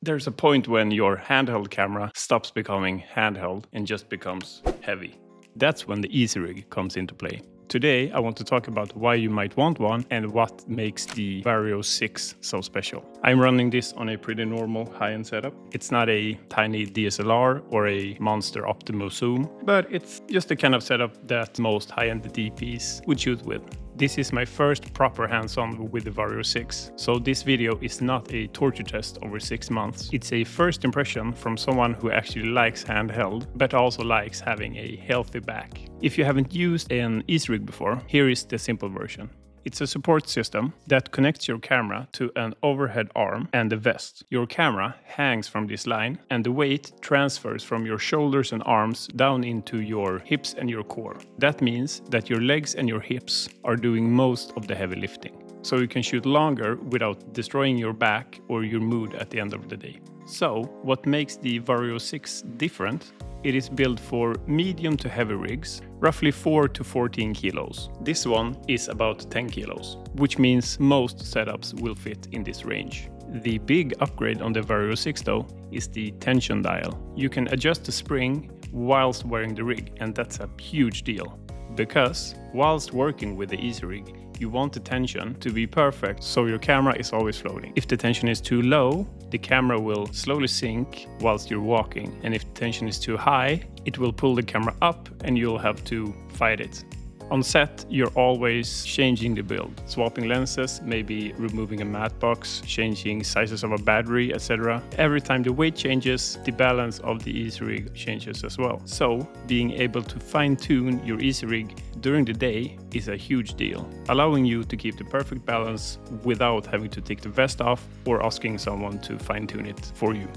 There's a point when your handheld camera stops becoming handheld and just becomes heavy. That's when the Easyrig comes into play. Today I want to talk about why you might want one and what makes the Vario 6 so special. I'm running this on a pretty normal high-end setup. It's not a tiny DSLR or a monster Optimo zoom, but it's just the kind of setup that most high-end DPs would shoot with. This is my first proper hands-on with the Vario 6, so this video is not a torture test over 6 months. It's a first impression from someone who actually likes handheld, but also likes having a healthy back. If you haven't used an Easyrig before, here is the simple version. It's a support system that connects your camera to an overhead arm and a vest. Your camera hangs from this line and the weight transfers from your shoulders and arms down into your hips and your core. That means that your legs and your hips are doing most of the heavy lifting. So you can shoot longer without destroying your back or your mood at the end of the day. So, what makes the Vario 6 different? It is built for medium to heavy rigs, roughly 4 to 14 kilos. This one is about 10 kilos, which means most setups will fit in this range. The big upgrade on the Vario 6 though is the tension dial. You can adjust the spring whilst wearing the rig, and that's a huge deal. Because whilst working with the Easyrig, you want the tension to be perfect so your camera is always floating. If the tension is too low, the camera will slowly sink whilst you're walking. And if the tension is too high, it will pull the camera up and you'll have to fight it. On set, you're always changing the build, swapping lenses, maybe removing a matte box, changing sizes of a battery, etc. Every time the weight changes, the balance of the Easyrig changes as well. So, being able to fine-tune your Easyrig during the day is a huge deal, allowing you to keep the perfect balance without having to take the vest off or asking someone to fine-tune it for you.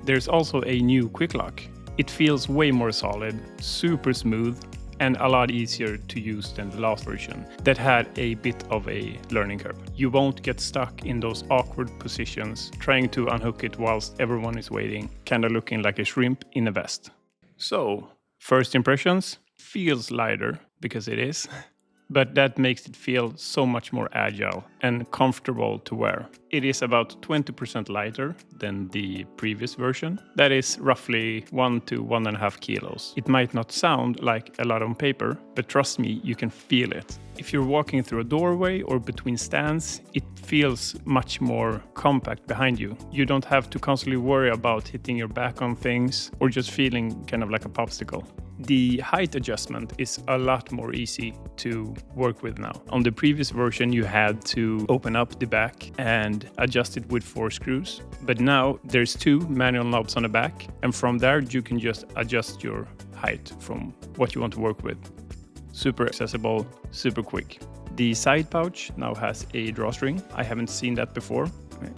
There's also a new quick lock. It feels way more solid, super smooth, and a lot easier to use than the last version that had a bit of a learning curve. You won't get stuck in those awkward positions trying to unhook it whilst everyone is waiting, kinda looking like a shrimp in a vest. So, first impressions, feels lighter, because it is, but that makes it feel so much more agile and comfortable to wear. It is about 20% lighter than the previous version. That is roughly 1 to 1.5 kilos. It might not sound like a lot on paper, but trust me, you can feel it. If you're walking through a doorway or between stands, it feels much more compact behind you. You don't have to constantly worry about hitting your back on things or just feeling kind of like a popsicle. The height adjustment is a lot more easy to work with now. On the previous version, you had to open up the back and adjust it with 4 screws. But now there's 2 manual knobs on the back, and from there you can just adjust your height from what you want to work with. Super accessible, super quick. The side pouch now has a drawstring. I haven't seen that before.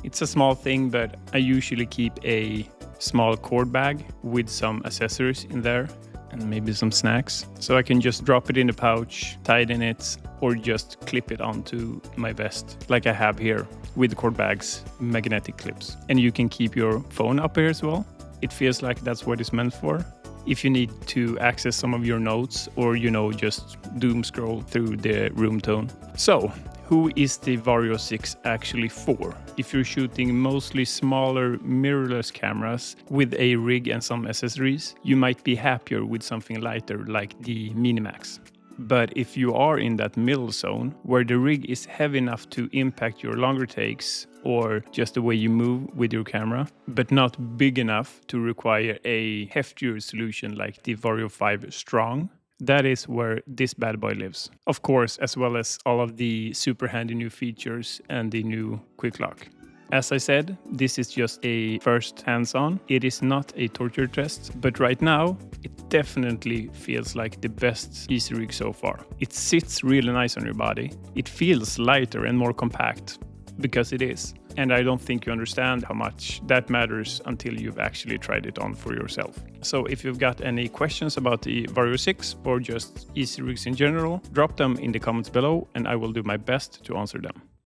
It's a small thing, but I usually keep a small cord bag with some accessories in there and maybe some snacks. So I can just drop it in the pouch, tighten it, or just clip it onto my vest like I have here with the cord bag's magnetic clips. And you can keep your phone up here as well. It feels like that's what it's meant for. If you need to access some of your notes or, just doom scroll through the room tone. So, who is the Vario 6 actually for? If you're shooting mostly smaller mirrorless cameras with a rig and some accessories, you might be happier with something lighter like the Minimax. But if you are in that middle zone, where the rig is heavy enough to impact your longer takes or just the way you move with your camera, but not big enough to require a heftier solution like the Vario 5 Strong, that is where this bad boy lives. Of course, as well as all of the super handy new features and the new quick lock. As I said, this is just a first hands-on. It is not a torture test, but right now, it definitely feels like the best Easyrig so far. It sits really nice on your body. It feels lighter and more compact, because it is. And I don't think you understand how much that matters until you've actually tried it on for yourself. So if you've got any questions about the Vario 6 or just Easyrigs in general, drop them in the comments below and I will do my best to answer them.